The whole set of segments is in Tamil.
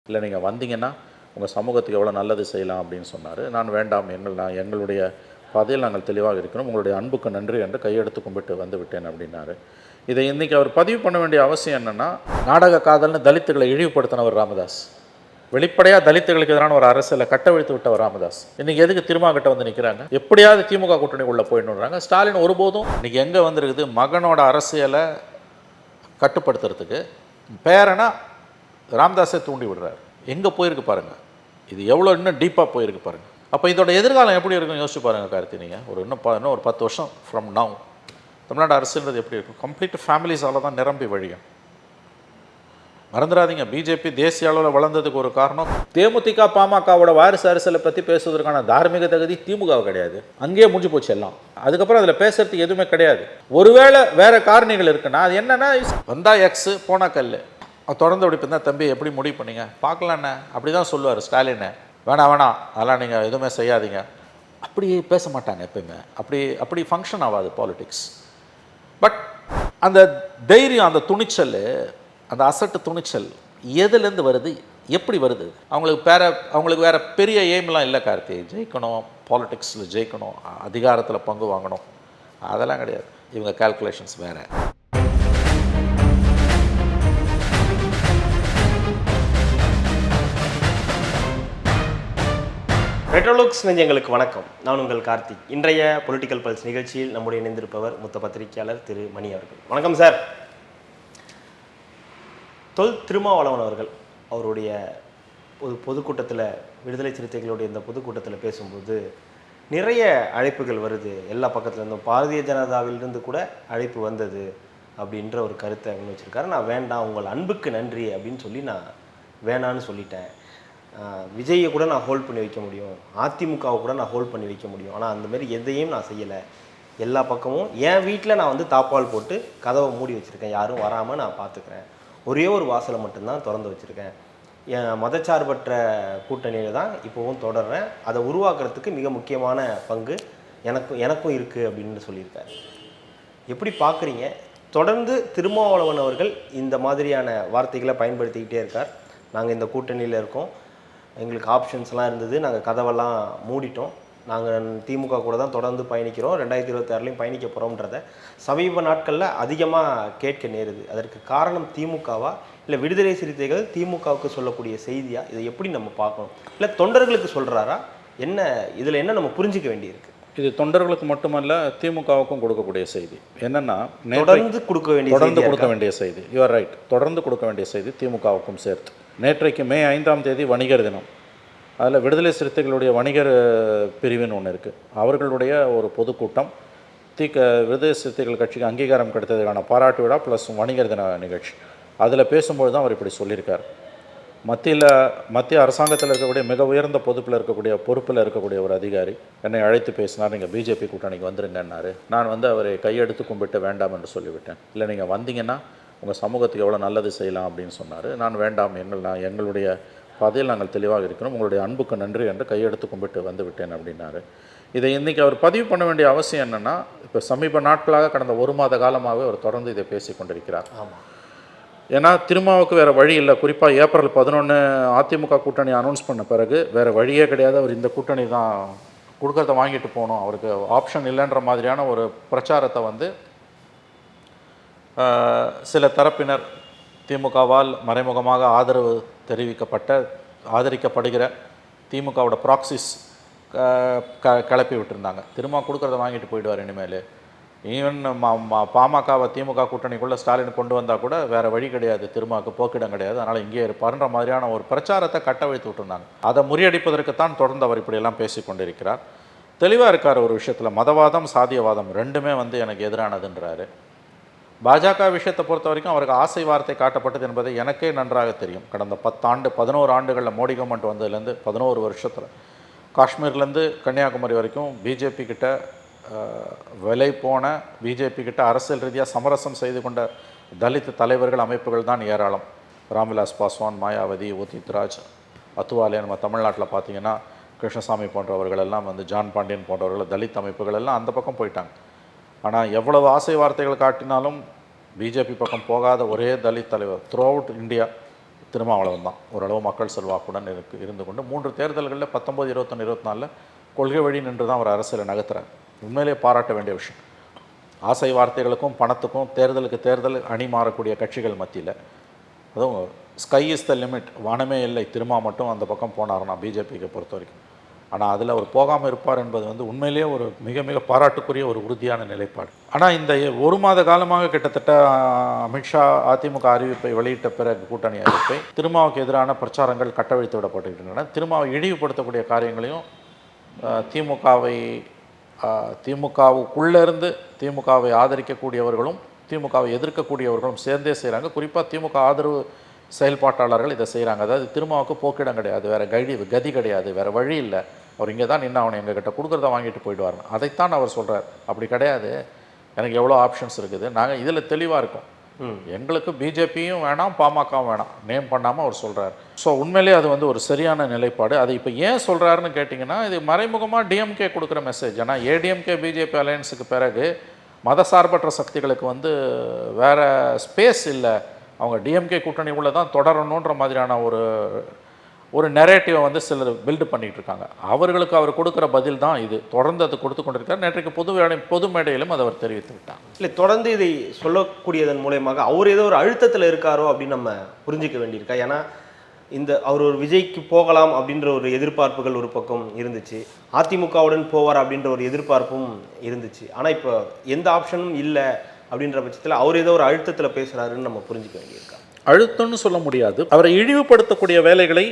இல்லை நீங்கள் வந்தீங்கன்னா உங்கள் சமூகத்துக்கு எவ்வளோ நல்லது செய்யலாம் அப்படின்னு சொன்னார். நான் வேண்டாம், எங்களுடைய பாதையில் நாங்கள் தெளிவாக இருக்கிறோம், உங்களுடைய அன்புக்கு நன்றி என்று கையெடுத்து கும்பிட்டு வந்து விட்டேன் அப்படின்னாரு. இதை இன்றைக்கி அவர் பதிவு பண்ண வேண்டிய அவசியம் என்னென்னா, நாடக காதல்னு தலித்துகளை இழிவுபடுத்தினவர் ராமதாஸ், வெளிப்படையாக தலித்துகளுக்கு எதிரான ஒரு அரசியலை கட்டவிழ்த்து விட்டவர் ராமதாஸ். இன்றைக்கி எதுக்கு திருமாகிட்ட வந்து நிற்கிறாங்க? எப்படியாவது திமுக கூட்டணி உள்ளே போயிடணுன்றாங்க. ஸ்டாலின் ஒருபோதும் இன்றைக்கி எங்கே வந்துருக்குது, மகனோட அரசியலை கட்டுப்படுத்துறதுக்கு பேரனா ராமதாஸை தூண்டி விடுறாரு. எங்கே போயிருக்கு பாருங்கள், இது எவ்வளோ இன்னும் டீப்பாக போயிருக்கு பாருங்கள். அப்போ இதோட எதிர்காலம் எப்படி இருக்குன்னு யோசிச்சு பாருங்கள் கார்த்தி. நீங்கள் இன்னும் ஒரு 10 வருஷம் ஃப்ரம் நவ் தமிழ்நாடு அரசுன்றது எப்படி இருக்கும்? கம்ப்ளீட் ஃபேமிலிஸால் தான் நிரம்பி வழியும். மறந்துடாதீங்க, பிஜேபி தேசிய அளவில் வளர்ந்ததுக்கு ஒரு காரணம் தேமுதிக பாமகவோட வாரிசு அரசியலை பற்றி பேசுவதற்கான தார்மீக தகுதி திமுக கிடையாது. அங்கேயே முடிஞ்சு போச்சு எல்லாம். அதுக்கப்புறம் அதில் பேசுறதுக்கு எதுவுமே கிடையாது. ஒருவேளை வேறு காரணிகள் இருக்குன்னா அது என்னென்னா, வந்தா எக்ஸு போனா கல். தொடர்ந்து அப்படி இருந்தால் தம்பி எப்படி முடிவு பண்ணீங்க பார்க்கலாண்ணே அப்படி தான் சொல்லுவார் ஸ்டாலின். வேணாம் அதெல்லாம் நீங்கள் எதுவுமே செய்யாதீங்க அப்படி பேச மாட்டாங்க எப்பயுமே. அப்படி ஃபங்க்ஷன் ஆகாது பாலிடிக்ஸ். பட் அந்த தைரியம், அந்த துணிச்சல், அந்த அசட்டு துணிச்சல் எதுலேருந்து வருது, எப்படி வருது? அவங்களுக்கு வேறு பெரிய எய்ம்லாம் இல்லை கார்த்தி. ஜெயிக்கணும், பாலிடிக்ஸில் ஜெயிக்கணும், அதிகாரத்தில் பங்கு வாங்கணும், அதெல்லாம் கிடையாது. இவங்க கால்குலேஷன்ஸ் வேறு. ரெட்ரோலுக்ஸ் நெஞ்சங்களுக்கு வணக்கம். நான் உங்கள் கார்த்திக். இன்றைய பொலிட்டிக்கல் பல்ஸ் நிகழ்ச்சியில் நம்முடைய இணைந்திருப்பவர் மூத்த பத்திரிகையாளர் திரு மணி அவர்கள். வணக்கம் சார். திருமாவளவன் அவர்கள் அவருடைய பொதுக்கூட்டத்தில், விடுதலை சிறுத்தைகளுடைய இந்த பொதுக்கூட்டத்தில் பேசும்போது நிறைய அழைப்புகள் வருது, எல்லா பக்கத்துலேருந்தும். பாரதிய ஜனதாவிலிருந்து கூட அழைப்பு வந்தது அப்படின்ற ஒரு கருத்தை முன் வச்சுருக்காரு. நான் வேண்டாம், உங்கள் அன்புக்கு நன்றி அப்படின்னு சொல்லி நான் வேணான்னு சொல்லிட்டேன். விஜயை கூட நான் ஹோல்ட் பண்ணி வைக்க முடியும், அதிமுகவை கூட நான் ஹோல்ட் பண்ணி வைக்க முடியும், ஆனால் அந்தமாரி எதையும் நான் செய்யலை. எல்லா பக்கமும் என் வீட்டில் நான் தாப்பால் போட்டு கதவை மூடி வச்சுருக்கேன், யாரும் வராமல் நான் பார்த்துக்கிறேன். ஒரே ஒரு வாசலை மட்டும்தான் திறந்து வச்சுருக்கேன். என் மதச்சார்பற்ற கூட்டணியில் தான் இப்போவும் தொடர்றேன். அதை உருவாக்குறதுக்கு மிக முக்கியமான பங்கு எனக்கும் இருக்குது அப்படின்னு சொல்லியிருக்காரு. எப்படி பார்க்குறீங்க? தொடர்ந்து திருமாவளவன் அவர்கள் இந்த மாதிரியான வார்த்தைகளை பயன்படுத்திக்கிட்டே இருக்கார். நாங்கள் இந்த கூட்டணியில் இருக்கோம், எங்களுக்கு ஆப்ஷன்ஸ்லாம் இருந்தது, நாங்கள் கதவெல்லாம் மூடிட்டோம், நாங்கள் திமுக கூட தான் தொடர்ந்து பயணிக்கிறோம், 2026லையும் பயணிக்க போகிறோம்ன்றத சமீப நாட்களில் அதிகமாக கேட்க நேருது. அதற்கு காரணம் திமுகவா, இல்லை விடுதலை சிறுத்தைகள் திமுகவுக்கு சொல்லக்கூடிய செய்தியா? இதை எப்படி நம்ம பார்க்கணும்? இல்லை தொண்டர்களுக்கு சொல்கிறாரா? என்ன இதில் என்ன நம்ம புரிஞ்சிக்க வேண்டியிருக்கு? இது தொண்டர்களுக்கு மட்டுமல்ல, திமுகவுக்கும் கொடுக்கக்கூடிய செய்தி என்னென்னா, தொடர்ந்து கொடுக்க வேண்டிய செய்தி. யூஆர் ரைட், தொடர்ந்து கொடுக்க வேண்டிய செய்தி திமுகவுக்கும் சேர்த்து. நேற்றைக்கு மே 5ஆம் தேதி வணிகர் தினம். அதில் விடுதலை சிறுத்தைகளுடைய வணிகர் பிரிவின் ஒன்று இருக்குது. அவர்களுடைய ஒரு பொதுக்கூட்டம், விடுதலை சிறுத்தைகள் கட்சிக்கு அங்கீகாரம் கிடைத்ததுக்கான பாராட்டு விழா ப்ளஸ் வணிகர் தின நிகழ்ச்சி. அதில் பேசும்போது தான் அவர் இப்படி சொல்லியிருக்கார். மத்திய அரசாங்கத்தில் இருக்கக்கூடிய மிக உயர்ந்த பொறுப்பில் இருக்கக்கூடிய ஒரு அதிகாரி என்னை அழைத்து பேசினார், நீங்கள் பிஜேபி கூட்டணிக்கு வந்துருங்கன்னாரு. நான் அவரை கையெடுத்து கும்பிட்டு வேண்டாம் என்று சொல்லிவிட்டேன். இல்லை நீங்கள் வந்தீங்கன்னா உங்கள் சமூகத்துக்கு எவ்வளோ நல்லது செய்யலாம் அப்படின்னு சொன்னார். நான் வேண்டாம், எங்களுடைய பாதையில் நாங்கள் தெளிவாக இருக்கிறோம், உங்களுடைய அன்புக்கு நன்றி என்று கையெடுத்து கும்பிட்டு வந்து விட்டேன் அப்படின்னாரு. இதை இன்றைக்கி அவர் பதிவு பண்ண வேண்டிய அவசியம் என்னென்னா, இப்போ சமீப நாட்களாக கடந்த 1 மாத காலமாகவே அவர் தொடர்ந்து இதை பேசி கொண்டிருக்கிறார். ஏன்னா திருமாவுக்கு வேறு வழி இல்லை. குறிப்பாக ஏப்ரல் 11 அதிமுக கூட்டணி அனௌன்ஸ் பண்ண பிறகு வேறு வழியே கிடையாது. அவர் இந்த கூட்டணி தான் கொடுக்கறத வாங்கிட்டு போகணும், அவருக்கு ஆப்ஷன் இல்லைன்ற மாதிரியான ஒரு பிரச்சாரத்தை சில தரப்பினர், திமுகவால் மறைமுகமாக ஆதரிக்கப்படுகிற திமுகவோட ப்ராக்சிஸ் கிளப்பி விட்டுருந்தாங்க. திரும்ப கொடுக்கறத வாங்கிட்டு போயிடுவார் இனிமேல். ஈவன் பாமகவை திமுக கூட்டணிக்குள்ளே ஸ்டாலின் கொண்டு வந்தால் கூட வேறு வழி கிடையாது, திருமாவுக்கு போக்கிடம் கிடையாது, அதனால் இங்கே இருப்பார்ன்ற மாதிரியான ஒரு பிரச்சாரத்தை கட்டவிழ்த்து விட்டுருந்தாங்க. அதை முறியடிப்பதற்குத்தான் தொடர்ந்து அவர் இப்படியெல்லாம் பேசி கொண்டிருக்கிறார். தெளிவாக இருக்கார் ஒரு விஷயத்தில். மதவாதம் சாதியவாதம் ரெண்டுமே எனக்கு எதிரானதுன்றாரு. பாஜக விஷயத்தை பொறுத்த வரைக்கும் அவருக்கு ஆசை வார்த்தை காட்டப்பட்டது என்பது எனக்கே நன்றாக தெரியும். கடந்த 11 ஆண்டுகளில் மோடி கவர்மெண்ட் வந்ததுலேருந்து 11 வருஷத்தில் காஷ்மீர்லேருந்து கன்னியாகுமரி வரைக்கும் பிஜேபி கிட்ட விலை போன, பிஜேபி கிட்ட அரசியல் ரீதியாக சமரசம் செய்து கொண்ட தலித் தலைவர்கள், அமைப்புகள் தான் ஏராளம். ராம்விலாஸ் பாஸ்வான், மாயாவதி, உதித் ராஜ், அத்துவாலே. நம்ம தமிழ்நாட்டில் பார்த்திங்கன்னா கிருஷ்ணசாமி போன்றவர்கள் எல்லாம் ஜான் பாண்டியன் போன்றவர்கள், தலித் அமைப்புகள் எல்லாம் அந்த பக்கம் போயிட்டாங்க. ஆனால் எவ்வளவு ஆசை வார்த்தைகள் காட்டினாலும் பிஜேபி பக்கம் போகாத ஒரே தலித் தலைவர் த்ரூ அவுட் இந்தியா திருமாவளவன் தான் ஓரளவு மக்கள் செல்வாக்குடன் இருந்து கொண்டு 3 தேர்தல்களில் 19, 21, 24 கொள்கை வழி நின்று தான் அவர் அரசியலை நகர்த்துறார். உண்மையிலே பாராட்ட வேண்டிய விஷயம். ஆசை வார்த்தைகளுக்கும் பணத்துக்கும் தேர்தலுக்கு தேர்தல் அணி மாறக்கூடிய கட்சிகள் மத்தியில், அதுவும் ஸ்கை இஸ் த லிமிட், வானமே இல்லை, திருமா மட்டும் அந்த பக்கம் போனார்னா பிஜேபிக்கு பொறுத்த வரைக்கும். ஆனால் அதில் அவர் போகாமல் இருப்பார் என்பது வந்து உண்மையிலேயே ஒரு மிக மிக பாராட்டுக்குரிய ஒரு உறுதியான நிலைப்பாடு. ஆனால் இந்த 1 மாத காலமாக கிட்டத்தட்ட அமித்ஷா அதிமுக அறிவிப்பை வெளியிட்ட பிறகு, கூட்டணி அறிவிப்பை, திருமாவுக்கு எதிரான பிரச்சாரங்கள் கட்டவிழ்த்து விடப்பட்டுகின்றன. திருமாவை இழிவுபடுத்தக்கூடிய காரியங்களையும் திமுகவுக்குள்ளேருந்து திமுகவை ஆதரிக்கக்கூடியவர்களும் திமுகவை எதிர்க்கக்கூடியவர்களும் சேர்ந்தே செய்கிறாங்க. குறிப்பாக திமுக ஆதரவு செயல்பாட்டாளர்கள் இதை செய்கிறாங்க. அதாவது திருமாவுக்கு போக்கிடம் கிடையாது, வேறு கதி கிடையாது, வேறு வழி இல்லை, அவர் இங்கே தான் நின்று அவனை எங்ககிட்ட கொடுக்குறத வாங்கிட்டு போயிடுவார்னு. அதைத்தான் அவர் சொல்கிறார். அப்படி கிடையாது, எனக்கு எவ்வளோ ஆப்ஷன்ஸ் இருக்குது, நாங்கள் இதில் தெளிவாக இருக்கோம், எங்களுக்கு பிஜேபியும் வேணாம் பாமகவும் வேணாம் நேம் பண்ணாமல் அவர் சொல்கிறார். ஸோ உண்மையிலே அது வந்து ஒரு சரியான நிலைப்பாடு. அது இப்போ ஏன் சொல்கிறாருன்னு கேட்டிங்கன்னா, இது மறைமுகமாக டிஎம்கே கொடுக்குற மெசேஜ். ஆனால் ஏடிஎம்கே பிஜேபி அலையன்ஸுக்கு பிறகு மதசார்பற்ற சக்திகளுக்கு வந்து வேறு ஸ்பேஸ் இல்லை, அவங்க டிஎம்கே கூட்டணி உள்ள தான் தொடரணுன்ற மாதிரியான ஒரு நெரேட்டிவை வந்து சிலர் பில்டு பண்ணிகிட்டு இருக்காங்க. அவர்களுக்கு அவர் கொடுக்குற பதில் தான் இது. தொடர்ந்து அது கொடுத்து கொண்டிருக்கார். நேற்றைக்கு பொது மேடையிலும் அதை அவர் தெரிவித்து விட்டார். இல்லை, தொடர்ந்து இதை சொல்லக்கூடியதன் மூலயமாக அவர் ஏதோ ஒரு அழுத்தத்தில் இருக்காரோ அப்படின்னு நம்ம புரிஞ்சிக்க வேண்டியிருக்கா. ஏன்னா அவர் ஒரு விஜய்க்கு போகலாம் அப்படின்ற ஒரு எதிர்பார்ப்புகள் ஒரு பக்கம் இருந்துச்சு, அதிமுகவுடன் போவார் அப்படின்ற ஒரு எதிர்பார்ப்பும் இருந்துச்சு. ஆனால் இப்போ எந்த ஆப்ஷனும் இல்லை அப்படின்ற பட்சத்தில் அவர் ஏதோ ஒரு அழுத்தத்தில் பேசுகிறாருன்னு நம்ம புரிஞ்சிக்க வேண்டியிருக்கா. அழுத்தம்னு சொல்ல முடியாது, அவரை இழிவுபடுத்தக்கூடிய வேலைகளை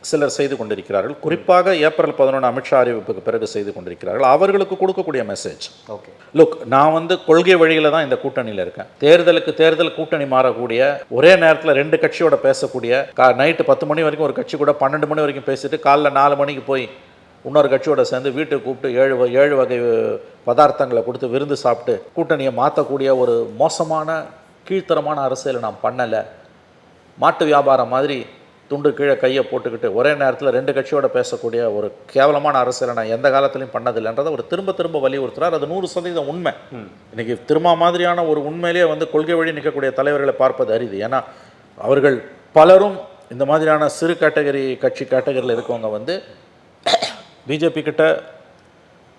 சிலர் செய்து கொண்டிருக்கிறார்கள். குறிப்பாக ஏப்ரல் 11 அமித்ஷா அறிவிப்புக்கு பிறகு செய்து கொண்டிருக்கிறார்கள். அவர்களுக்கு கொடுக்கக்கூடிய மெசேஜ், ஓகே லுக், நான் வந்து கொள்கை வழியில் தான் இந்த கூட்டணியில் இருக்கேன். தேர்தலுக்கு தேர்தல் கூட்டணி மாறக்கூடிய, ஒரே நேரத்தில் 2 கட்சியோட பேசக்கூடிய, நைட்டு 10 மணி வரைக்கும் ஒரு கட்சி கூட 12 மணி வரைக்கும் பேசிட்டு காலைல 4 மணிக்கு போய் இன்னொரு கட்சியோட சேர்ந்து வீட்டுக்கு கூப்பிட்டு 7 வகை பதார்த்தங்களை கொடுத்து விருந்து சாப்பிட்டு கூட்டணியை மாற்றக்கூடிய ஒரு மோசமான கீழ்த்தரமான அரசியலை நான் பண்ணலை. மாட்டு வியாபாரம் மாதிரி துண்டு கீழே கையை போட்டுக்கிட்டு ஒரே நேரத்தில் 2 கட்சியோட பேசக்கூடிய ஒரு கேவலமான அரசியலை நான் எந்த காலத்திலையும் பண்ணதில்லைன்றதை அவர் திரும்ப திரும்ப வலியுறுத்துறார். அது 100% உண்மை. இன்றைக்கி திருமா மாதிரியான ஒரு உண்மையிலேயே வந்து கொள்கை வழி நிற்கக்கூடிய தலைவர்களை பார்ப்பது அரிது. ஏன்னா அவர்கள் பலரும் இந்த மாதிரியான சிறு கேட்டகரியில் இருக்கவங்க வந்து பிஜேபி கிட்ட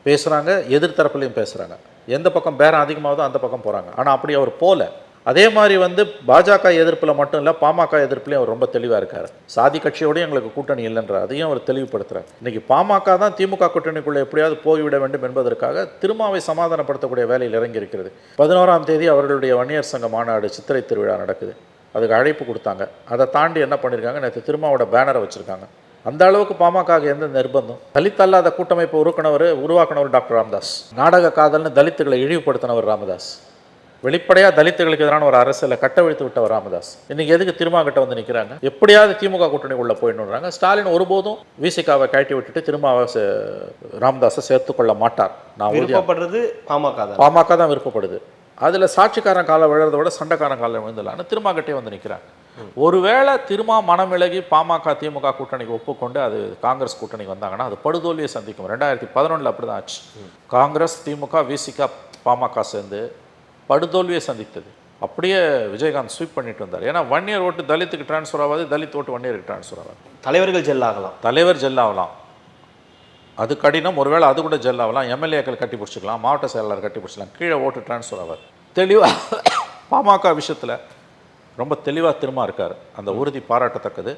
பேசுகிறாங்க, எதிர்த்தரப்புலையும் பேசுகிறாங்க, எந்த பக்கம் பேரம் அதிகமாகுதோ அந்த பக்கம் போகிறாங்க. ஆனால் அப்படி அவர் போல. அதே மாதிரி வந்து பாஜக எதிர்ப்பில் மட்டும் இல்லை, பாமக எதிர்ப்புலையும் அவர் ரொம்ப தெளிவாக இருக்கார். சாதி கட்சியோடய எங்களுக்கு கூட்டணி இல்லைன்றார், அதையும் அவர் தெளிவுபடுத்துகிறார். இன்றைக்கி பாமக தான் திமுக கூட்டணிக்குள்ளே எப்படியாவது போய்விட வேண்டும் என்பதற்காக திருமாவை சமாதானப்படுத்தக்கூடிய வேலையில் இறங்கி இருக்கிறது. 11ஆம் தேதி அவர்களுடைய வன்னியர் சங்க மாநாடு சித்திரை திருவிழா நடக்குது, அதுக்கு அழைப்பு கொடுத்தாங்க. அதை தாண்டி என்ன பண்ணியிருக்காங்க, நேற்று திருமாவோட பேனரை வச்சுருக்காங்க. அந்த அளவுக்கு பாமக எந்த நிர்பந்தம். தலித் அல்லாத கூட்டமைப்பு உருவாக்கினவர் டாக்டர் ராமதாஸ், நாடக காதல்னு தலித்துகளை இழிவுபடுத்தினவர் ராமதாஸ், வெளிப்படையாக தலித்துகளுக்கு எதிரான ஒரு அரசியலை கட்டவிழ்த்து விட்டவர் ராமதாஸ். இன்றைக்கி எதுக்கு திருமா கிட்ட வந்து நிற்கிறாங்க, எப்படியாவது திமுக கூட்டணி உள்ள போயிடணுன்றாங்க. ஸ்டாலின் ஒருபோதும் விசிகாவை கட்டி விட்டுட்டு திருமாவை ராமதாஸை சேர்த்துக்கொள்ள மாட்டார். நான் விருப்பப்படுறது பாமக தான் விருப்பப்படுது. அதில் சாட்சிக்காரன் காலை விழுறத விட சண்டைக்காரன் காலை விழுந்துடலான்னு திருமா கிட்டே வந்து நிற்கிறாங்க. ஒருவேளை திருமா மனமிளகி பாமக திமுக கூட்டணிக்கு ஒப்புக்கொண்டு அது காங்கிரஸ் கூட்டணிக்கு வந்தாங்கன்னா அது படுதோல்வியை சந்திக்கும். 2011 அப்படி தான் ஆச்சு. காங்கிரஸ், திமுக, விசிகா, பாமக சேர்ந்து படுதோல்வியை சந்தித்தது. அப்படியே விஜயகாந்த் ஸ்வீப் பண்ணிட்டு வந்தார். ஏன்னா வன்னியர் ஓட்டு தலித்துக்கு டிரான்ஸ்ஃபர் ஆகாது, தலித் ஓட்டு வன்னியருக்கு டிரான்ஸ்ஃபர் ஆகாது. தலைவர்கள் ஜெல்லாகலாம், தலைவர் ஜெல்லாகலாம், அது கடினம். ஒருவேளை அது கூட ஜெல்லாகலாம், எம்எல்ஏக்கள் கட்டி பிடிச்சிக்கலாம், மாவட்ட செயலாளர் கட்டி பிடிச்சிக்கலாம், கீழே ஓட்டு டிரான்ஸ்ஃபர் ஆகாது. தெளிவாக பாமக விஷயத்தில் ரொம்ப தெளிவாக திரும்ப இருக்கார். அந்த உறுதி பாராட்டத்தக்கது.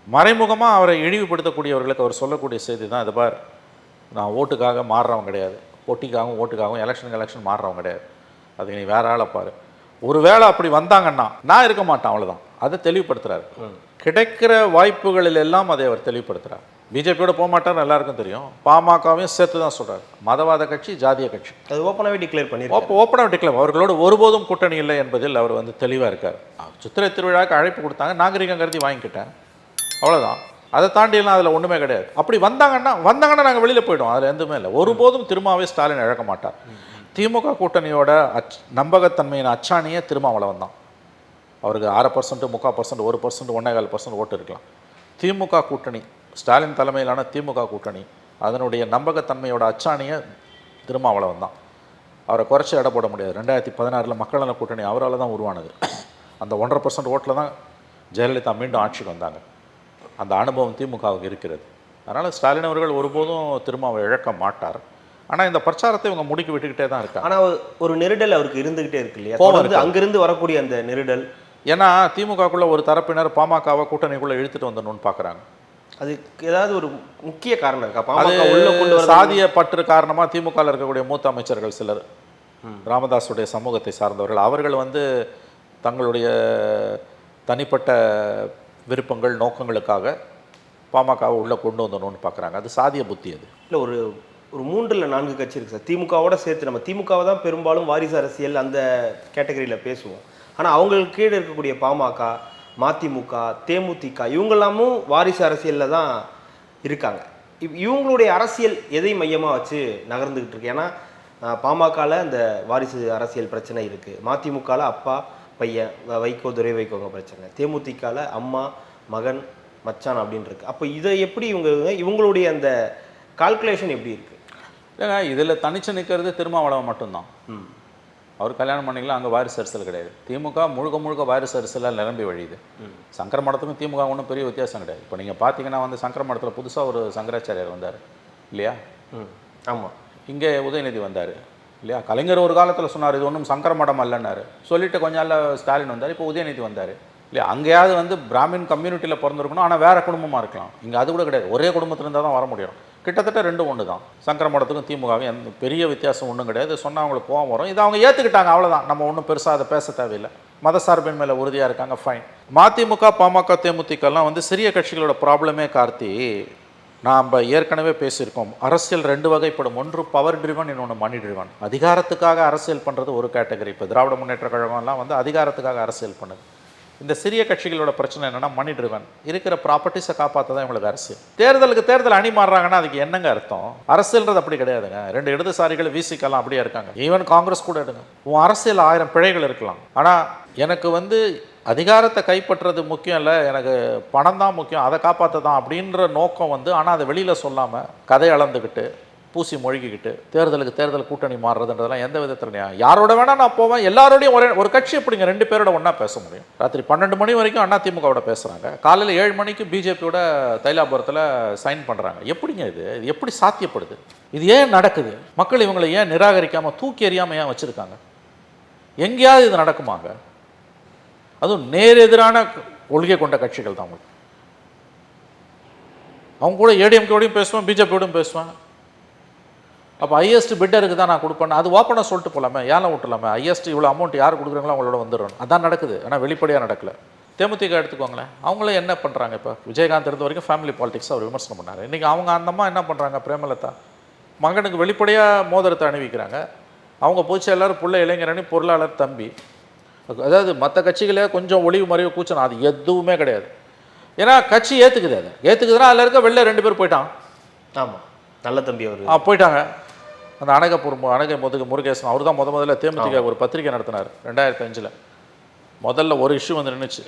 மறைமுகமாக அவரை இழிவுபடுத்தக்கூடியவர்களுக்கு அவர் சொல்லக்கூடிய செய்தி தான், இது பார், நான் ஓட்டுக்காக மாறுறவங்க கிடையாது, போட்டிக்காகவும் ஓட்டுக்காகவும் எலெக்ஷன் மாறுறவங்க கிடையாது, அதுக்கு நீ வேற ஆளை பாரு. ஒருவேளை அப்படி வந்தாங்கன்னா நான் இருக்க மாட்டேன், அவ்வளோதான். அதை தெளிவுபடுத்துறாரு. கிடைக்கிற வாய்ப்புகளில் எல்லாம் அதை அவர் தெளிவுபடுத்துறார். பிஜேபியோட போக மாட்டார், எல்லாருக்கும் தெரியும். பாமகவையும் சேர்த்து தான் சொல்கிறார். மதவாத கட்சி, ஜாதிய கட்சி, அது ஓப்பனாகவே டிக்ளேர் பண்ணி ஓப்பனாக டிக்ளேர். அவர்களோடு ஒருபோதும் கூட்டணி இல்லை என்பதில் அவர் வந்து தெளிவாக இருக்கார். சித்திரை திருவிழாவுக்கு அழைப்பு கொடுத்தாங்க, நாகரிகம் கருதி வாங்கிக்கிட்டேன், அவ்வளோதான். அதை தாண்டிலாம் அதில் ஒன்றுமே கிடையாது. அப்படி வந்தாங்கன்னா நாங்கள் வெளியில் போய்டும், அதில் எதுவுமே இல்லை. ஒருபோதும் திருமாவே ஸ்டாலின் இழக்க மாட்டார். திமுக கூட்டணியோட நம்பகத்தன்மையின் அச்சாணியே திருமாவளவன் தான். அவருக்கு 6%, 3%, 1%, 1.25% ஓட்டு இருக்கலாம். திமுக கூட்டணி, ஸ்டாலின் தலைமையிலான திமுக கூட்டணி, அதனுடைய நம்பகத்தன்மையோட அச்சாணியை திருமாவளவன் தான். அவரை குறைச்சி எடை போட முடியாது. 2016 மக்கள் நல கூட்டணி அவரால் தான் உருவானது. அந்த 1.5% ஓட்டில் தான் ஜெயலலிதா மீண்டும் ஆட்சிக்கு வந்தாங்க. அந்த அனுபவம் திமுகவுக்கு இருக்கிறது. அதனால் ஸ்டாலின் அவர்கள் ஒருபோதும் திருமாவை இழக்க மாட்டார். ஆனால் இந்த பிரச்சாரத்தை இவங்க முடுக்கி விட்டுக்கிட்டே தான் இருக்காங்க. ஆனால் ஒரு நெருடல் அவருக்கு இருந்துகிட்டே இருக்கு இல்லையா? தொடர்ந்து அங்கிருந்து வரக்கூடிய அந்த நெருடல். ஏன்னா திமுகக்குள்ள ஒரு தரப்பினர் பாமகவை கூட்டணிக்குள்ளே இழுத்துட்டு வந்துடணும்னு பார்க்குறாங்க. அதுக்கு ஏதாவது ஒரு முக்கிய காரணம் இருக்கா? பாமக உள்ள கொண்டு வர சாதிய பற்று காரணமாக திமுகவில் இருக்கக்கூடிய மூத்த அமைச்சர்கள் சிலர், ராமதாஸுடைய சமூகத்தை சார்ந்தவர்கள், அவர்கள் தங்களுடைய தனிப்பட்ட விருப்பங்கள் நோக்கங்களுக்காக பாமகவை உள்ளே கொண்டு வந்துடணும்னு பார்க்குறாங்க. அது சாதிய புத்தி. அது இல்லை, ஒரு 3 இல்லை 4 கட்சி இருக்குது சார். திமுகவோட சேர்த்து நம்ம திமுகவை தான் பெரும்பாலும் வாரிசு அரசியல் அந்த கேட்டகரியில் பேசுவோம். ஆனால் அவங்களுக்கு கீழே இருக்கக்கூடிய பாமக, மதிமுக, தேமுதிக இவங்கெல்லாமும் வாரிசு அரசியலில் தான் இருக்காங்க. இவங்களுடைய அரசியல் எதை மையமாக வச்சு நகர்ந்துக்கிட்டு இருக்கு? ஏன்னா பாமகவில் அந்த வாரிசு அரசியல் பிரச்சனை இருக்குது, மதிமுகவில் அப்பா பையன் வைகோ, துரை வைகோங்க பிரச்சனை, தேமுதிகவில் அம்மா மகன் மச்சான் அப்படின்னு இருக்கு. அப்போ இதை எப்படி இவங்களுடைய அந்த கால்குலேஷன் எப்படி இருக்குது? இல்லைங்க, இதில் தனிச்சு நிற்கிறது திருமாவளவன் மட்டும்தான். அவர் கல்யாணம் பண்ணிக்கலாம், அங்கே வாரிசு அரசியல் கிடையாது. திமுக முழுக்க முழுக்க வாரிசு அரசியலாக நிரம்பி வழியுது. சங்கர மடத்துக்கும் திமுக ஒன்றும் பெரிய வித்தியாசம் கிடையாது. இப்போ நீங்கள் பார்த்தீங்கன்னா சங்கர மடத்தில் புதுசாக ஒரு சங்கராச்சாரியார் வந்தார் இல்லையா? ஆமாம். இங்கே உதயநிதி வந்தார் இல்லையா? கலைஞர் ஒரு காலத்தில் சொன்னார் இது ஒன்றும் சங்கர மடம் அல்லன்னாரு. சொல்லிட்டு கொஞ்ச நாள் ஸ்டாலின் வந்தார், இப்போ உதயநிதி வந்தார் இல்லையா? அங்கேயாவது பிராமின் கம்யூனிட்டியில் பிறந்திருக்கணும், ஆனால் வேறு குடும்பமாக இருக்கலாம். இங்கே அது கூட கிடையாது. ஒரே குடும்பத்தில் இருந்தால் தான் வர முடியும். கிட்டத்தட்ட 2 ஒன்று தான். சங்கர மடத்துக்கும் திமுகவும் எந்த பெரிய வித்தியாசம் ஒன்றும் கிடையாது. சொன்னால் அவங்களுக்கு கோவம் வரும். இதை அவங்க ஏற்றுக்கிட்டாங்க, அவ்வளோதான். நம்ம ஒன்றும் பெருசாக அதை பேச தேவையில்லை. மதசார்பின் மேலே உறுதியாக இருக்காங்க, ஃபைன். மதிமுக, பாமக, தேமுதிகலாம் சிறிய கட்சிகளோட ப்ராப்ளமே கார்த்தி, நாம் ஏற்கனவே பேசியிருக்கோம். அரசியல் 2 வகைப்படும். ஒன்று பவர் ட்ரிவன், இன்னொன்று மணி ட்ரிவன். அதிகாரத்துக்காக அரசியல் பண்ணுறது ஒரு கேட்டகரி. இப்போ திராவிட முன்னேற்ற கழகம்லாம் அதிகாரத்துக்காக அரசியல் பண்ணுது. இந்த சிறிய கட்சிகளோட பிரச்சனை என்னென்னா மணி ட்ரிவன். இருக்கிற ப்ராப்பர்ட்டிஸை காப்பாற்ற தான் இவங்களுக்கு அரசியல். தேர்தல் அணி மாறுறாங்கன்னா அதுக்கு என்னங்க அர்த்தம்? அரசியல்ன்றது அப்படி கிடையாதுங்க. 2 இடதுசாரிகள் விசிக்கலாம் அப்படியே இருக்காங்க. ஈவன் காங்கிரஸ் கூட எடுங்க. உன் அரசியல் 1000 பிழைகள் இருக்கலாம். ஆனால் எனக்கு அதிகாரத்தை கைப்பற்றுறது முக்கியம் இல்லை, எனக்கு பணம் தான் முக்கியம், அதை காப்பாற்ற தான் அப்படின்ற நோக்கம் ஆனால் அதை வெளியில் சொல்லாமல் கதை அளந்துக்கிட்டு பூசி மொழிகிக்கிட்டு தேர்தல் கூட்டணி மாறுறதுன்றதெல்லாம் எந்த விதத்தில் யாரோட வேணால் நான் போவேன், எல்லாரோடையும் ஒரு கட்சி எப்படிங்க 2 பேரோட ஒன்றா பேச முடியும்? ராத்திரி 12 மணி வரைக்கும் அதிமுகவோட பேசுகிறாங்க, காலையில் 7 மணிக்கு பிஜேபியோட தைலாபுரத்தில் சைன் பண்ணுறாங்க. எப்படிங்க இது எப்படி சாத்தியப்படுது? இது ஏன் நடக்குது? மக்கள் இவங்களை ஏன் நிராகரிக்காமல் தூக்கி எறியாமல் ஏன் வச்சுருக்காங்க? எங்கேயாவது இது நடக்குமாங்க? அதுவும் நேரெதிரான கொள்கை கொண்ட கட்சிகள் தான். அவங்க கூட ஏடிஎம்கேயோடையும் பேசுவேன், பிஜேபியோடையும் பேசுவேன். அப்போ ஹையஸ்ட் பிட்டருக்கு தான் நான் கொடுப்பேன், அது ஓப்பனாக சொல்லிட்டு போகலாமே, ஏன் விட்டுலாமே? ஹையஸ்ட் இவ்வளோ அமௌண்ட் யார் கொடுக்குறாங்களோ அவங்களோட வந்துடணும். அதான் நடக்குது. ஆனால் வெளிப்படையாக நடக்கல. தேமுதிக எடுத்துக்கோங்களேன், அவங்களே என்ன பண்ணுறாங்க? இப்போ விஜயகாந்த் இருந்த வரைக்கும் ஃபேமிலி பாலிடிக்ஸ் அவர் விமர்சனம் பண்ணார். இன்றைக்கி அவங்க அந்தம்மா என்ன பண்ணுறாங்க? பிரேமலதா மகனுக்கு வெளிப்படையாக மோதிரத்தை அணிவிக்கிறாங்க. அவங்க போச்சு எல்லோரும் புள்ள இளைஞரணி பொருளாளர் தம்பி. அதாவது மற்ற கட்சிகளே கொஞ்சம் ஒளிவு மறைவு கூச்சணும், அது எதுவுமே கிடையாது. ஏன்னா கட்சி ஏற்றுக்குதுன்னா அதில் இருக்க வெளில 2 பேர் போயிட்டான். ஆமாம், நல்ல தம்பி அவர் போயிட்டாங்க. அந்த அணகை முருகேசன் அவர் தான் முதல்ல தேமுதிக ஒரு பத்திரிகை நடத்தினார் 2005. முதல்ல ஒரு இஷ்யூ நின்றுச்சு.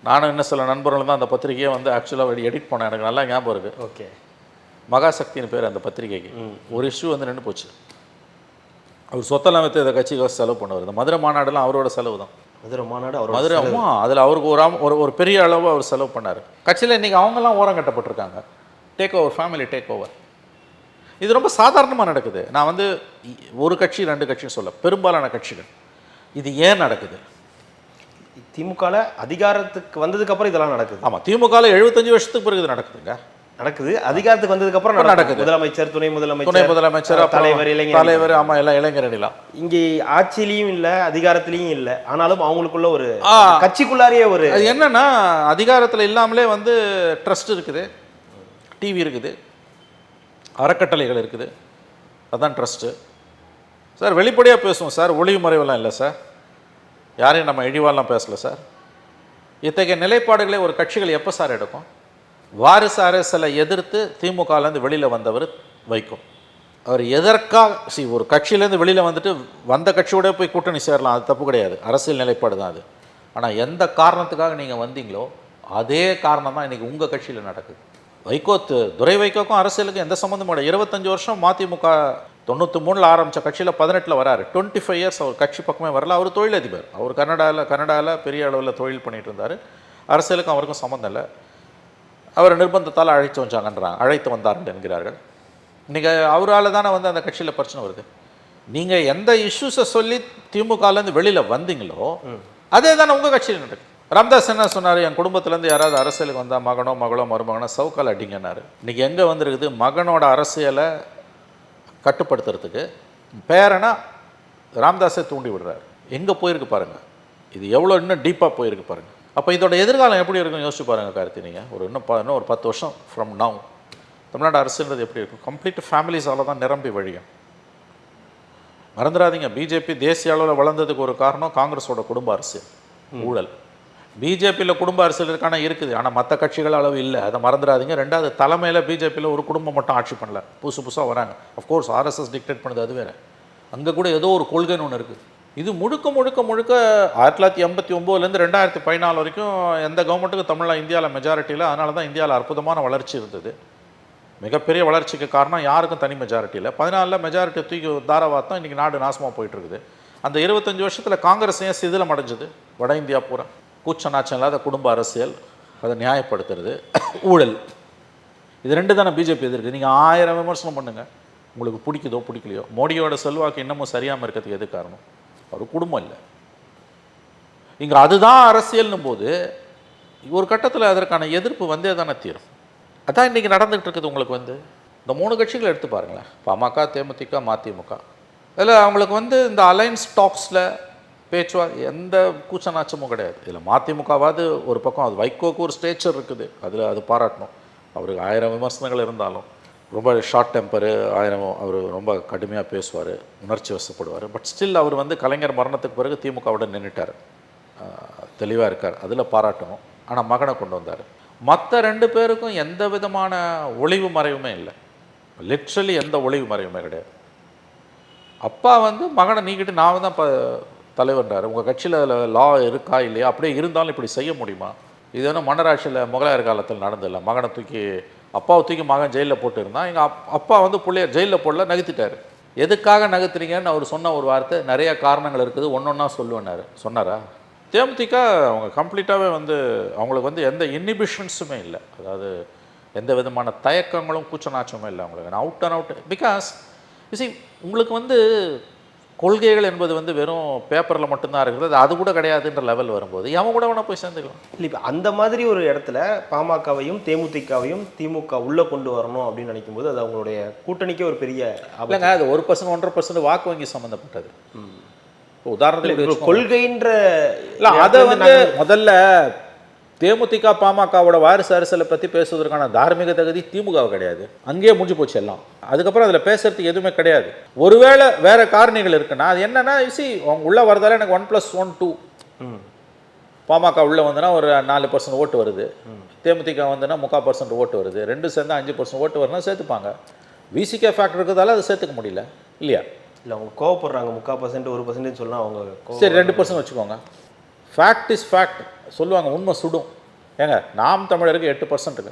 நானும் இன்னும் சில நண்பர்களும் தான் அந்த பத்திரிகையை ஆக்சுவலாக எடிட் பண்ணேன். எனக்கு நல்லா ஞாபகம் இருக்குது. ஓகே, மகாசக்தின்னு பேர் அந்த பத்திரிகைக்கு. ஒரு இஷ்யூ நின்று போச்சு. அவர் சொத்தெல்லாம் வைத்து இந்த கட்சிக்கு செலவு பண்ணுவார். இந்த மதுரை மாநாடுலாம் அவரோட செலவு தான். மதுரை அதில் அவருக்கு ஒரு பெரிய அளவு அவர் செலவு பண்ணார். கட்சியில் இன்றைக்கி அவங்கெல்லாம் ஓரம் கட்டப்பட்டிருக்காங்க. Take over, family take over. இது ரொம்ப சாதாரணமாக நடக்குது. நான் ஒரு கட்சி 2 கட்சின்னு சொல்ல, பெரும்பாலான கட்சிகள். இது ஏன் நடக்குது? திமுகவில் அதிகாரத்துக்கு வந்ததுக்கப்புறம் இதெல்லாம் நடக்குது. ஆமாம், திமுகவில் 75 வருஷத்துக்கு பிறகு இது நடக்குது. அதிகாரத்துக்கு வந்ததுக்கப்புறம் நடக்குது. முதலமைச்சர், துணை முதலமைச்சர், தலைவர் ஆமாம், எல்லாம் இளைஞரணிலாம். இங்கே ஆட்சியிலையும் இல்லை, அதிகாரத்திலையும் இல்லை. ஆனாலும் அவங்களுக்குள்ள ஒரு கட்சிக்குள்ளாரியே ஒரு என்னன்னா, அதிகாரத்தில் இல்லாமலே ட்ரஸ்ட் இருக்குது, டிவி இருக்குது, அறக்கட்டளைகள் இருக்குது. அதுதான் ட்ரஸ்ட்டு. சார் வெளிப்படையாக பேசுவோம் சார், ஒளிவு மறைவெல்லாம் இல்லை சார், யாரையும் நம்ம இழிவாலாம் பேசலை சார். இத்தகைய நிலைப்பாடுகளை ஒரு கட்சிகள் எப்போ சார் எடுக்கும்? வாரிசு அரசியலை எதிர்த்து திமுகலேருந்து வெளியில் வந்தவர் வைகோ. அவர் எதற்காக ஒரு கட்சியிலேருந்து வெளியில் வந்த கட்சியோட போய் கூட்டணி சேரலாம், அது தப்பு கிடையாது, அரசியல் நிலைப்பாடு தான் அது. ஆனால் எந்த காரணத்துக்காக நீங்கள் வந்தீங்களோ அதே காரணம் தான் இன்றைக்கி உங்கள் கட்சியில் நடக்குது. வைகோ துரை வைகோக்கும் அரசியலுக்கும் எந்த சம்மந்தமும் இல்லை. 25 வருஷம் மதிமுக 93 ஆரம்பித்த கட்சியில் 18 வராரு. 25 இயர்ஸ் அவர் கட்சி பக்கமே வரல. அவர் தொழிலதிபர். அவர் கனடாவில் பெரிய அளவில் தொழில் பண்ணிட்டு இருந்தார். அரசியலுக்கும் அவருக்கும் சம்மந்தம் இல்லை. அவர் நிர்பந்தத்தால் அழைத்து வந்தார்கள் என்கிறார்கள். இன்றைக்கி அவரால் தானே வந்து அந்த கட்சியில் பிரச்சனை வருது. நீங்கள் எந்த இஷ்யூஸை சொல்லி திமுகலேருந்து வெளியில் வந்தீங்களோ அதே தானே உங்கள் கட்சியில் நடக்குது. ராமதாஸ் என்ன சொன்னார், என் குடும்பத்துலேருந்து யாராவது அரசியலுக்கு வந்தால் மகனோ மருமகனோ சவுக்கால் அடிங்கன்னாரு. இன்றைக்கி எங்கே வந்துருக்குது, மகனோட அரசியலை கட்டுப்படுத்துறதுக்கு பேரனா ராமதாஸை தூண்டி விடுறாரு. எங்கே போயிருக்கு பாருங்கள். இது எவ்வளோ இன்னும் டீப்பாக போயிருக்கு பாருங்கள். அப்போ இதோட எதிர்காலம் எப்படி இருக்குன்னு யோசிச்சு பாருங்கள் கார்த்தி. நீங்கள் இன்னும் ஒரு 10 வருஷம் ஃப்ரம் நவ் தமிழ்நாடு அரசுன்றது எப்படி இருக்கும்? கம்ப்ளீட் ஃபேமிலிஸால் தான் நிரம்பி வழியும். மறந்துடாதீங்க, பிஜேபி தேசிய அளவில் வளர்ந்ததுக்கு ஒரு காரணம் காங்கிரஸோட குடும்ப அரசியல் ஊழல். பிஜேபியில் குடும்ப அரசியல் இருக்கான இருக்குது, ஆனால் மற்ற கட்சிகள் அளவு இல்லை. அதை மறந்துடாதீங்க. ரெண்டாவது, தலைமையில் பிஜேபியில் ஒரு குடும்பம் மட்டும் ஆட்சி பண்ணல, புதுசாக வராங்க. அஃப்கோர்ஸ் ஆர்எஸ்எஸ் டிக்டேட் பண்ணுது, அது வேறு. அங்கே கூட ஏதோ ஒரு கொள்கைன்னு ஒன்று இருக்குது. இது முழுக்க 1989 2014 வரைக்கும் எந்த கவர்மெண்ட்டுக்கும் தமிழில் இந்தியாவில் மெஜாரிட்டியில். அதனால தான் இந்தியாவில் அற்புதமான வளர்ச்சி இருந்தது. மிகப்பெரிய வளர்ச்சிக்கு காரணம் யாருக்கும் தனி மெஜாரிட்டியில். 14 மெஜாரிட்டி தூக்கி தாராவாத்தம் இன்றைக்கி நாடு நாசமாக போயிட்டுருக்குது. அந்த 25 வருஷத்தில் காங்கிரஸ் ஏன் சிதிலம் அடைஞ்சது? வட இந்தியா பூரா கூச்ச நாச்சம் இல்லாத குடும்ப அரசியல், அதை நியாயப்படுத்துறது, ஊழல். இது ரெண்டு தானே பிஜேபி எதிர்க்கு. நீங்கள் 1000 விமர்சனம் பண்ணுங்கள், உங்களுக்கு பிடிக்குதோ பிடிக்கலையோ. மோடியோட செல்வாக்கு இன்னமும் சரியாமல் இருக்கிறதுக்கு எது காரணம்? ஒரு குடும்பம் இல்லை இங்கே. அதுதான் அரசியல்னும் போது ஒரு கட்டத்தில் அதற்கான எதிர்ப்பு வந்தே தானே தீரும். அதான் இன்றைக்கி நடந்துகிட்டு இருக்குது. உங்களுக்கு வந்து இந்த 3 கட்சிகளை எடுத்து பாருங்களேன், பாமக, தேமுதிக, மதிமுக. அதில் அவங்களுக்கு வந்து இந்த அலைன்ஸ் டாக்ஸில் எந்த கூச்ச நாச்சமும் கிடையாது. இதில் மதிமுகவாது ஒரு பக்கம், அது வைகோக்கு ஒரு ஸ்டேச்சர் இருக்குது, அது பாராட்டணும். அவருக்கு 1000 விமர்சனங்கள் இருந்தாலும் ரொம்ப ஷார்ட் டெம்பரு, அவர் ரொம்ப கடுமையாக பேசுவார், உணர்ச்சி வசப்படுவார். பட் ஸ்டில் அவர் வந்து கலைஞர் மரணத்துக்கு பிறகு திமுகவோட நின்றுட்டார், தெளிவாக இருக்கார், அதில் பாராட்டணும். ஆனால் மகனை கொண்டு வந்தார். மற்ற 2 பேருக்கும் எந்த விதமான ஒளிவு மறைவுமே இல்லை. லிட்ரலி எந்த ஒளிவு மறைவுமே கிடையாது. அப்பா வந்து மகனை நீக்கிட்டு நான் தான் தலைவர்ன்றார். உங்கள் கட்சியில் லா இருக்கா இல்லையா? அப்படியே இருந்தாலும் இப்படி செய்ய முடியுமா? இது வந்து மன்னராட்சியில் முகலாயர் காலத்தில் நடந்தில்லை. மகனை தூக்கி, அப்பாவை தூக்கி மகன் ஜெயிலில் போட்டுருந்தான். எங்கள் அப்பா வந்து பிள்ளைய ஜெயிலில் போடல, நகர்த்திட்டார். எதுக்காக நகர்த்துறீங்கன்னு அவர் சொன்ன ஒரு வார்த்தை, நிறைய காரணங்கள் இருக்குது, ஒன்றா சொல்லுவேன்னாரு. சொன்னாரா? தேமுதிக அவங்க கம்ப்ளீட்டாகவே வந்து அவங்களுக்கு வந்து எந்த இன்ஹிபிஷன்ஸுமே இல்லை. அதாவது எந்த விதமான தயக்கங்களும் கூச்சநாச்சமும் இல்லை அவங்களுக்கு. Out and out. பிகாஸ் உங்களுக்கு வந்து கொள்கைகள் என்பது வந்து வெறும் பேப்பரில் மட்டும்தான் இருக்குது, அது கூட கிடையாதுன்ற லெவல் வரும்போது அவன் கூட வேணால் போய் சேர்ந்துக்கலாம். இல்லை, இப்போ அந்த மாதிரி ஒரு இடத்துல பாமகவையும் தேமுதிகவையும் திமுக உள்ளே கொண்டு வரணும் அப்படின்னு நினைக்கும்போது அது அவங்களுடைய கூட்டணிக்கே ஒரு பெரிய இல்லைங்க. அது 1% 1.5% வாக்கு வங்கி சம்மந்தப்பட்டது. உதாரணத்துக்கு கொள்கைன்ற இல்லை, அதை வந்து முதல்ல தேமுதிக பாமகவோட வாரிசு அரசியலை பற்றி பேசுவதற்கான தார்மீக தகுதி திமுக கிடையாது. அங்கேயே முடிஞ்சு போச்சு எல்லாம். அதுக்கப்புறம் அதில் பேசுறதுக்கு எதுவுமே கிடையாது. ஒருவேளை வேற காரணிகள் இருக்குன்னா அது என்னன்னா, அவங்க உள்ளே வரதால எனக்கு 1+1 2. பாமக உள்ளே வந்துன்னா ஒரு 4% ஓட்டு வருது, தேமுதிக வந்துன்னா 3/4% ஓட்டு வருது, 2 சேர்ந்து 5% ஓட்டு வருதுன்னா சேர்த்துப்பாங்க. விசிகே ஃபேக்டர் இருக்கிறதால அதை சேர்த்துக்க முடியல இல்லையா? இல்லை, அவங்க கோவப்படுறாங்க. 3/4% 1% சொல்லலாம். அவங்க சரி 2% வச்சுக்கோங்க. ஃபேக்ட் இஸ் ஃபேக்ட் சொல்லுவாங்க, உண்மை சுடும். ஏங்க, நாம் தமிழருக்கு 8%.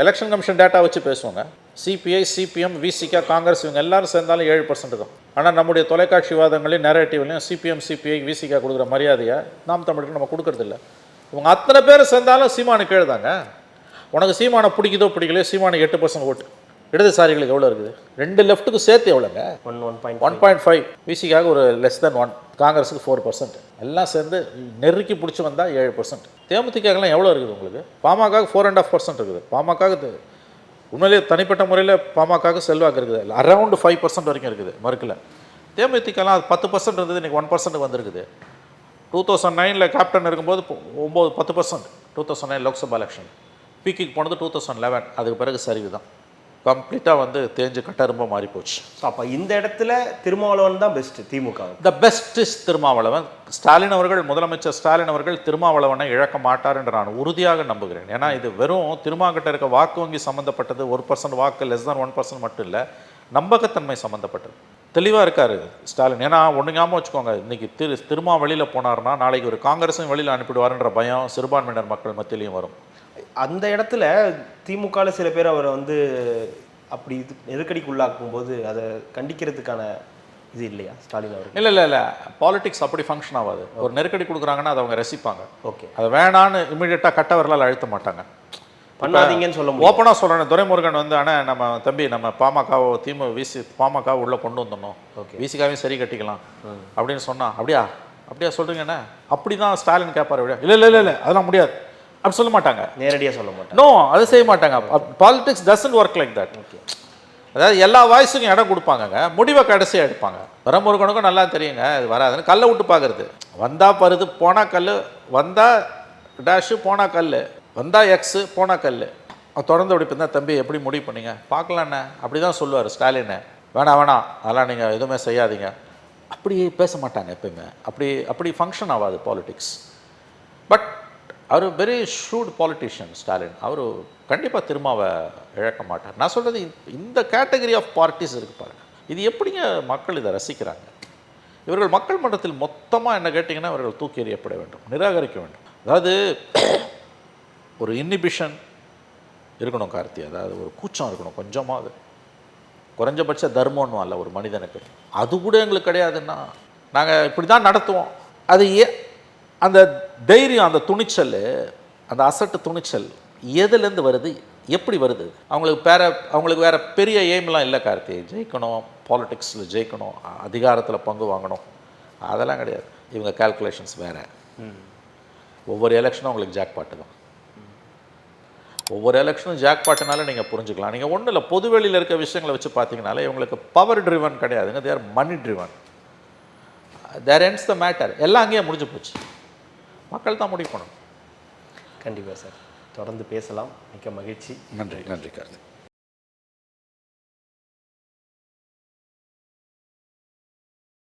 எலெக்ஷன் கமிஷன் டேட்டா வச்சு பேசுவாங்க. சிபிஐ, சிபிஎம், விசிகா, காங்கிரஸ் இவங்க எல்லாரும் சேர்ந்தாலும் 7% தான். ஆனால் நம்முடைய தொலைக்காட்சி விவாதங்களையும் நரேட்டிவ்லையும் சிபிஎம், சிபிஐ, விசிகா கொடுக்குற மரியாதையை நாம் தமிழருக்கு நம்ம கொடுக்கறதில்ல. இவங்க அத்தனை பேர் சேர்ந்தாலும் சீமானுக்கு எழுதாங்க. உனக்கு சீமானை பிடிக்குதோ பிடிக்கலையோ, சீமானுக்கு 8% ஓட்டு. இடதுசாரிகளுக்கு எவ்வளோ இருக்குது? 2 லெஃப்ட்டுக்கு சேர்த்து எவ்வளோங்க? 1.5. விசிக்காக ஒரு <1, காங்கிரஸுக்கு 4%. எல்லாம் சேர்ந்து நெருக்கி பிடிச்சி வந்தால் 7%. தேமுதிகலாம் எவ்வளோ இருக்குது உங்களுக்கு? பாமக 4.5% இருக்குது. பாமக உண்மையிலேயே தனிப்பட்ட முறையில் பாமக செல்வாக்கு இருக்குது, அரௌண்ட் 5% வரைக்கும் இருக்குது, மறுக்கல. தேமுதிகலாம் அது 10% இருந்தது, இன்றைக்கி 1% வந்திருக்குது. 2009 கேப்டன் இருக்கும்போது 9-10%. 2009 லோக்சபா எலெக்ஷன் பீக்கிக்கு போனது 2011. அதுக்கு பிறகு சரிவு தான், கம்ப்ளீட்டாக வந்து தேஞ்சு கட்டரும்ப மாறி போச்சு. ஸோ அப்போ இந்த இடத்துல திருமாவளவன் தான் best. DMK the best is Thirumavalavan. Stalin அவர்கள், முதலமைச்சர் ஸ்டாலின் அவர்கள் திருமாவளவனை இழக்க மாட்டார் என்று நான் உறுதியாக நம்புகிறேன். ஏன்னா இது வெறும் திருமாகிட்ட இருக்க வாக்கு வங்கி சம்மந்தப்பட்டது, 1% வாக்கு, <1% மட்டும் இல்லை, நம்பகத்தன்மை சம்மந்தப்பட்டது. தெளிவாக இருக்கார் ஸ்டாலின். ஏன்னா ஒன்று ஞாபகம் வச்சுக்கோங்க, இன்றைக்கி திருமா வெளியில் போனார்னா நாளைக்கு ஒரு காங்கிரஸும் வெளியில் அனுப்பிடுவார்ன்ற பயம் சிறுபான்மையினர் மக்கள் மத்தியிலையும் வரும். அந்த இடத்துல திமுகல சில பேர் அவரை வந்து அப்படி இது நெருக்கடிக்கு உள்ளாக்கும் போது அதை கண்டிக்கிறதுக்கான இது இல்லையா ஸ்டாலின் அவர்கள்? இல்லை பாலிடிக்ஸ் அப்படி ஃபங்க்ஷன் ஆகாது. ஒரு நெருக்கடி கொடுக்குறாங்கன்னா அதை அவங்க ரசிப்பாங்க. ஓகே, அதை வேணான்னு இமீடியட்டாக கட்டவர்களால் அழுத்த மாட்டாங்க. பண்ணாதீங்கன்னு சொல்ல முடியும். ஓப்பனாக சொல்கிறேன், துரைமுருகன் வந்து ஆனால் நம்ம தம்பி நம்ம பாமகவோ பாமக உள்ளே கொண்டு வந்துடணும், ஓகே, விசிகாவையும் சரி கட்டிக்கலாம் அப்படின்னு சொன்னா அப்படியா சொல்கிறீங்கண்ணே அப்படி தான் ஸ்டாலின் கேட்பார். இல்லை அதெல்லாம் முடியாது அப்படி சொல்ல மாட்டாங்க, நேரடியாக சொல்ல மாட்டாங்க. நோ அதை செய்ய மாட்டாங்க. Politics doesn't work like that. Okay, அதாவது எல்லா வாய்ஸுக்கும் இடம் கொடுப்பாங்கங்க, முடிவை கடைசியாக எடுப்பாங்க. துரைமுருகனுக்கும் நல்லா தெரியுங்க இது வராதுன்னு. கல்லை விட்டு பார்க்குறது, வந்தால் பருது போனால் கல், வந்தால் டேஷு போனால் கல், வந்தால் எக்ஸு போனால் கல். தொடர்ந்து அப்படி இருந்தால் தம்பி எப்படி முடிவு பண்ணீங்க பார்க்கலாண்ணே அப்படி தான் சொல்லுவார் ஸ்டாலின். வேணாம் அதெல்லாம் நீங்கள் எதுவுமே செய்யாதீங்க அப்படி பேச மாட்டாங்க எப்பயுமே. அப்படி ஃபங்க்ஷன் ஆகாது பாலிடிக்ஸ். பட் அவர் வெரி ஷூட் பாலிட்டிஷியன் ஸ்டாலின். அவர் கண்டிப்பாக திருமாவை இழக்க மாட்டார். நான் சொல்கிறது இந்த கேட்டகரி ஆஃப் பார்ட்டிஸ் இருக்குது பாருங்க, இது எப்படிங்க மக்கள் இதை ரசிக்கிறாங்க. இவர்கள் மக்கள் மன்றத்தில் மொத்தமாக என்ன கேட்டிங்கன்னா இவர்கள் தூக்கி எறியப்பட வேண்டும், நிராகரிக்க வேண்டும். அதாவது ஒரு இன்ஹிபிஷன் இருக்கணும் கார்த்தி, அதாவது ஒரு கூச்சம் இருக்கணும் கொஞ்சமாவது, குறைஞ்சபட்ச தர்மம்னு அல்ல ஒரு மனிதனுக்கு. அது கூட எங்களுக்கு கிடையாதுன்னா நாங்கள் இப்படி தான் நடத்துவோம். அது அந்த தைரியம், அந்த துணிச்சல், அந்த அசட்டு துணிச்சல் எதுலேருந்து வருது, எப்படி வருது? அவங்களுக்கு வேற பெரிய எய்ம்லாம் இல்லை கார்த்தி. ஜெயிக்கணும், பாலிடிக்ஸில் ஜெயிக்கணும், அதிகாரத்தில் பங்கு வாங்கணும், அதெல்லாம் கிடையாது. இவங்க கால்குலேஷன்ஸ் வேறு. ஒவ்வொரு எலெக்ஷனும் உங்களுக்கு ஜாக்பாட்டு தான். ஒவ்வொரு எலெக்ஷனும் ஜாக்பாட்டுனால நீங்கள் புரிஞ்சுக்கலாம். நீங்கள் ஒன்றும் இல்லை, பொதுவெளியில் இருக்க விஷயங்களை வச்சு பார்த்தீங்கனாலே இவங்களுக்கு பவர் ட்ரிவன் கிடையாதுங்க, their money driven. There ends the matter. எல்லாம் அங்கேயே முடிஞ்சு போச்சு, மக்கள் தான் முடிவு பண்ணணும். கண்டிப்பாக சார், தொடர்ந்து பேசலாம். மிக்க மகிழ்ச்சி. நன்றி கார்த்தி.